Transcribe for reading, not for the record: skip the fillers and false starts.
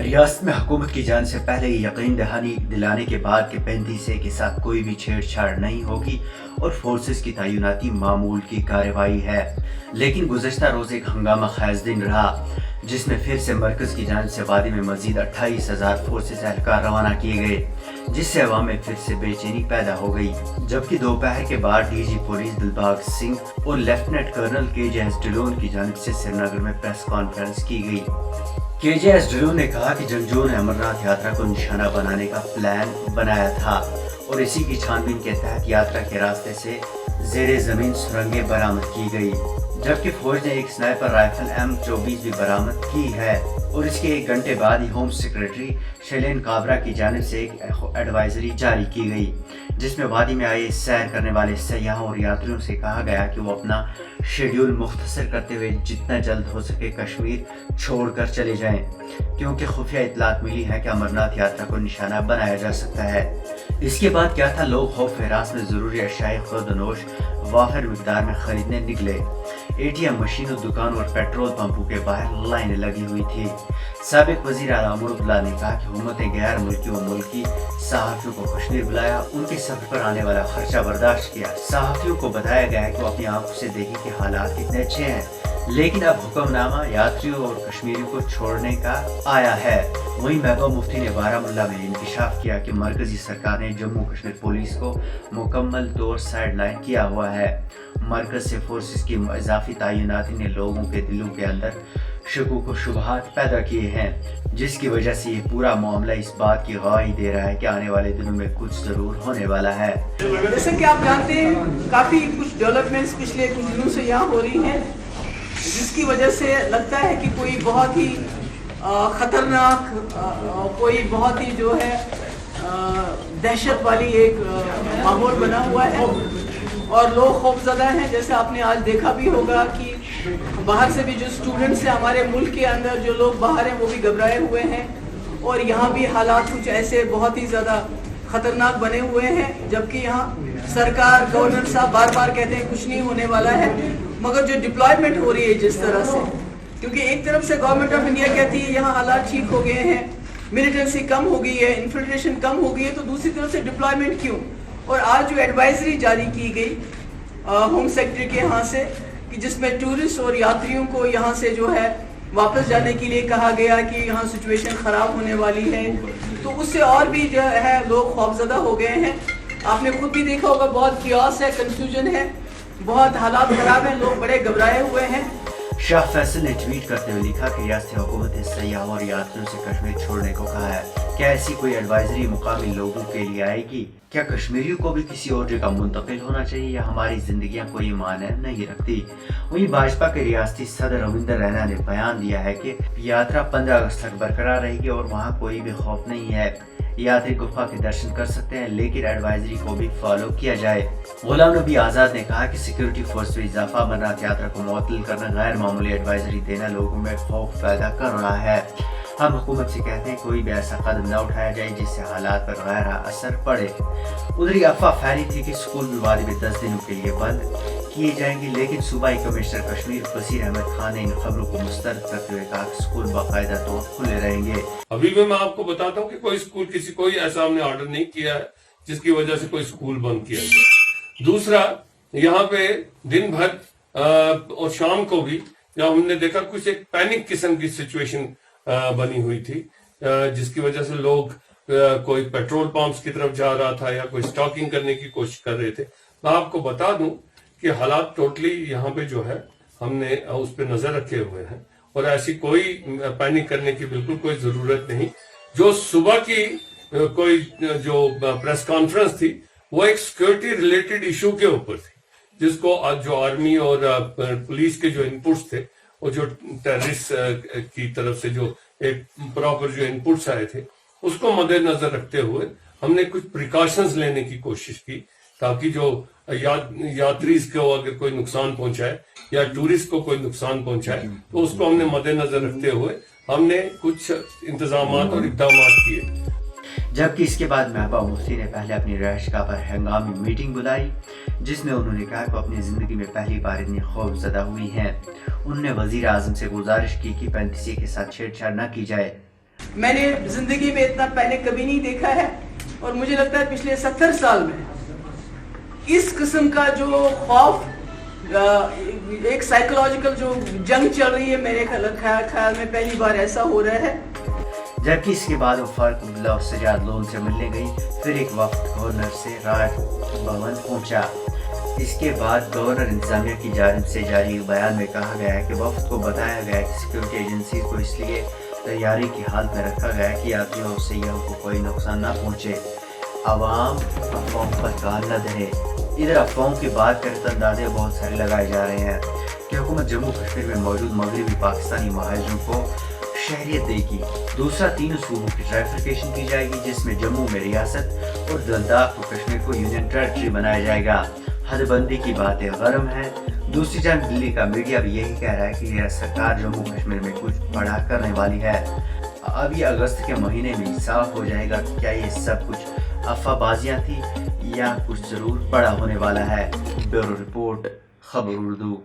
ریاست میں حکومت کی جانب سے پہلے ہی یقین دہانی دلانے کے بعد کہ 35A کے ساتھ کوئی بھی چھیڑ چھاڑ نہیں ہوگی اور فورسز کی تعیناتی معمول کی کارروائی ہے، لیکن گزشتہ روز ایک ہنگامہ خیز دن رہا جس میں پھر سے مرکز کی جانب سے وادی میں مزید 28,000 فورسز اہلکار روانہ کیے گئے، جس سے عوام میں پھر سے بے چینی پیدا ہو گئی، جبکہ دوپہر کے بعد D G police Dilbagh Singh اور لیفٹیننٹ کرنل KJS ڈھلون کی جانب سے سری نگر میں پریس کانفرنس کی گئی۔ KJS ڈھلون نے کہا کہ جنگجوؤں نے امرناتھ یاترا کو نشانہ بنانے کا پلان بنایا تھا اور اسی کی چھان بین کے تحت یاترا کے راستے سے زیر زمین سرنگیں برآمد کی گئی، جبکہ فوج نے ایک سنائپر رائفل M24 بھی برآمد کی ہے اور اس کے ایک گھنٹے بعد ہی ہوم سیکرٹری شیلین کابرا کی جانب سے ایک ایڈوائزری جاری کی گئی، جس میں وادی میں آئے سیر کرنے والے سیاحوں اور یاتریوں سے کہا گیا کہ وہ اپنا شیڈیول مختصر کرتے ہوئے جتنا جلد ہو سکے کشمیر چھوڑ کر چلے جائیں، کیونکہ خفیہ اطلاعات ملی ہے کہ امرناتھ یاترا کو نشانہ بنایا جا سکتا ہے۔ اس کے بعد کیا تھا، لوگ خوف ہراس میں ضروری اشیاء خورد و نوش وافر مقدار میں خریدنے نکلے، ATM مشینوں، دکانوں اور پیٹرول پمپوں کے باہر لائنیں لگی ہوئی تھی۔ سابق وزیر اعلیٰ عمر عبداللہ نے کہا کہ حکومت نے غیر ملکی و ملکی صحافیوں کو کشمیر بلایا، ان کے سفر پر آنے والا خرچہ برداشت کیا، صحافیوں کو بتایا گیا کہ وہ اپنی آنکھوں سے دیکھیں کہ حالات کتنے اچھے ہیں، لیکن اب حکم نامہ یاتریوں اور کشمیریوں کو چھوڑنے کا آیا ہے۔ وہیں محبوب مفتی نے بارہمولہ میں انکشاف کیا کہ مرکزی سرکار نے جموں کشمیر پولیس کو مکمل طور سائیڈ لائن کیا ہوا ہے۔ مرکز سے فورسز کی اضافی تعیناتی نے لوگوں کے دلوں کے اندر شکوک و شبہات پیدا کیے ہیں، جس کی وجہ سے یہ پورا معاملہ اس بات کی گواہی دے رہا ہے کہ آنے والے دنوں میں کچھ ضرور ہونے والا ہے۔ جیسا کہ آپ جانتے ہیں کافی کچھ ڈیولپمنٹس پچھلے کچھ دنوں سے یہاں ہو رہی ہیں، جس کی وجہ سے لگتا ہے کہ کوئی بہت ہی خطرناک، کوئی بہت ہی جو ہے دہشت والی ایک ماحول بنا ہوا ہے اور لوگ خوف زدہ ہیں۔ جیسے آپ نے آج دیکھا بھی ہوگا کہ باہر سے بھی جو اسٹوڈنٹس ہیں ہمارے ملک کے اندر، جو لوگ باہر ہیں وہ بھی گھبرائے ہوئے ہیں اور یہاں بھی حالات کچھ ایسے بہت ہی زیادہ خطرناک بنے ہوئے ہیں، جبکہ یہاں سرکار، گورنر صاحب بار بار کہتے ہیں کچھ نہیں ہونے والا ہے، مگر جو ڈپلائمنٹ ہو رہی ہے جس طرح سے، کیونکہ ایک طرف سے گورنمنٹ آف انڈیا کہتی ہے یہاں حالات ٹھیک ہو گئے ہیں، ملیٹنسی کم ہو گئی ہے، انفلٹریشن کم ہو گئی ہے، تو دوسری طرف سے ڈپلائمنٹ کیوں؟ اور آج جو ایڈوائزری جاری کی گئی ہوم سیکرٹری کے یہاں سے، کہ جس میں ٹورسٹ اور یاتریوں کو یہاں سے جو ہے واپس جانے کے لیے کہا گیا کہ یہاں سچویشن خراب ہونے والی ہے، تو اس سے اور بھی جو ہے لوگ خوفزدہ ہو گئے ہیں۔ آپ نے خود بھی دیکھا ہوگا بہت کیوس ہے، کنفیوژن ہے، بہت حالات خراب ہیں، لوگ بڑے گھبرائے ہوئے ہیں۔ شاہ فیصل نے ٹویٹ کرتے ہوئے لکھا کہ ریاستی حکومت نے سیاحوں اور یاتریوں سے کشمیر چھوڑنے کو کہا ہے۔ کیا ایسی کوئی ایڈوائزری مقامی لوگوں کے لیے آئے گی؟ کیا کشمیریوں کو بھی کسی اور جگہ منتقل ہونا چاہیے یا ہماری زندگیاں کوئی معنی نہیں رکھتی؟ وہیں بھاجپا کے ریاستی صدر رویندر رینا نے بیان دیا ہے کہ یاترا 15 اگست تک برقرار رہے گی اور وہاں کوئی بھی خوف نہیں ہے، یاتری گفا کے درشن کر سکتے ہیں، لیکن ایڈوائزری کو بھی فالو کیا جائے۔ غلام نبی آزاد نے کہا کہ سیکیورٹی فورس میں اضافہ امرناتھ یاترا کو معطل کرنا، غیر معمولی ایڈوائزری دینا لوگوں میں خوف پیدا کر رہا ہے۔ ہم حکومت سے کہتے ہیں کوئی بھی ایسا قدم نہ اٹھایا جائے جس سے حالات پر غیر اثر پڑے۔ ادھر یہ افواہ پھیلی تھی کہ سکول بھی وادی میں 10 دنوں کے لیے بند کیے جائیں گے، لیکن صوبائی کمشنر کشمیر بصیر احمد خان نے ان خبروں کو مسترد کرتے ہوئے کہا کہ سکول باقاعدہ طور کھلے رہیں گے۔ ابھی بھی میں آپ کو بتاتا ہوں کہ کوئی ایسا ہم نے آرڈر نہیں کیا ہے جس کی وجہ سے کوئی سکول بند کیا جائے۔ دوسرا، یہاں پہ دن بھر اور شام کو بھی جب ہم نے دیکھا کچھ ایک پینک قسم کی سچویشن بنی ہوئی تھی، جس کی وجہ سے لوگ کوئی پیٹرول پمپس کی طرف جا رہا تھا یا کوئی سٹاکنگ کرنے کی کوشش کر رہے تھے۔ میں آپ کو بتا دوں کہ حالات ٹوٹلی یہاں پہ جو ہے ہم نے اس پہ نظر رکھے ہوئے ہیں اور ایسی کوئی پینک کرنے کی بالکل کوئی ضرورت نہیں۔ جو صبح کی کوئی جو پریس کانفرنس تھی وہ ایک سیکورٹی ریلیٹڈ ایشو کے اوپر تھی، جس کو جو آرمی اور پولیس کے جو انپٹس تھے، اور جو ٹیررسٹ کی طرف سے جو ایک پراپر جو انپٹس آئے تھے، اس کو مد نظر رکھتے ہوئے ہم نے کچھ پریکاشنز لینے کی کوشش کی تاکہ جو یاتریز کو اگر کوئی نقصان پہنچائے یا ٹورسٹ کو کوئی نقصان پہنچائے تو اس کو ہم نے مد نظر رکھتے ہوئے ہم نے کچھ انتظامات اور اقدامات کیے۔ جبکہ اس کے بعد محبوب مفتی نے پہلے اپنی رہائش گاہ پر ہنگامی میٹنگ بلائی، جس میں انہوں نے کہا کہ وہ اپنی زندگی میں پہلی بار اتنی خوف زدہ ہوئی ہیں۔ انہوں نے وزیر اعظم سے گزارش کی کہ 35A کے ساتھ چھیڑ چھاڑ نہ کی جائے۔ میں نے زندگی میں اتنا پہلے کبھی نہیں دیکھا ہے، اور مجھے لگتا ہے پچھلے 70 سال میں اس قسم کا جو خوف، ایک سائیکولوجیکل جو جنگ چل رہی ہے، میرے خیال میں پہلی بار ایسا ہو رہا ہے۔ جبکہ اس کے بعد وہ فاروق عبداللہ اور سجاد لون سے ملنے گئی، پھر ایک وفد گورنر سے راج بھون پہنچا۔ اس کے بعد گورنر انتظامیہ کی جانب سے جاری بیان میں کہا گیا ہے کہ وفد کو بتایا گیا ہے کہ سیکورٹی ایجنسیز کو اس لیے تیاری کی حالت میں رکھا گیا ہے کہ یاتریوں اور سیاحوں کو کوئی نقصان نہ پہنچے، عوام افواہوں پر کان نہ دھرے۔ ادھر افواہوں کی بات کریں تو اندازے بہت سارے لگائے جا رہے ہیں کہ حکومت جموں کشمیر میں موجود مغربی پاکستانی مہاجروں کو شہریت دے گی۔ دوسرا، 3 صوبوں کی ٹرائفرکیشن کی جائے گی، جس میں جموں میں ریاست اور لداخ اور کشمیر کو یونین ٹیریٹری بنایا جائے گا۔ حد بندی کی باتیں گرم ہیں۔ دوسری جانب دلی کا میڈیا بھی یہی کہہ رہا ہے کہ یہ سرکار جموں کشمیر میں کچھ بڑا کرنے والی ہے۔ اب یہ اگست کے مہینے میں صاف ہو جائے گا کہ کیا یہ سب کچھ افواہ بازیاں تھی یا کچھ ضرور بڑا ہونے والا ہے۔ بیورو رپورٹ، خبر اردو۔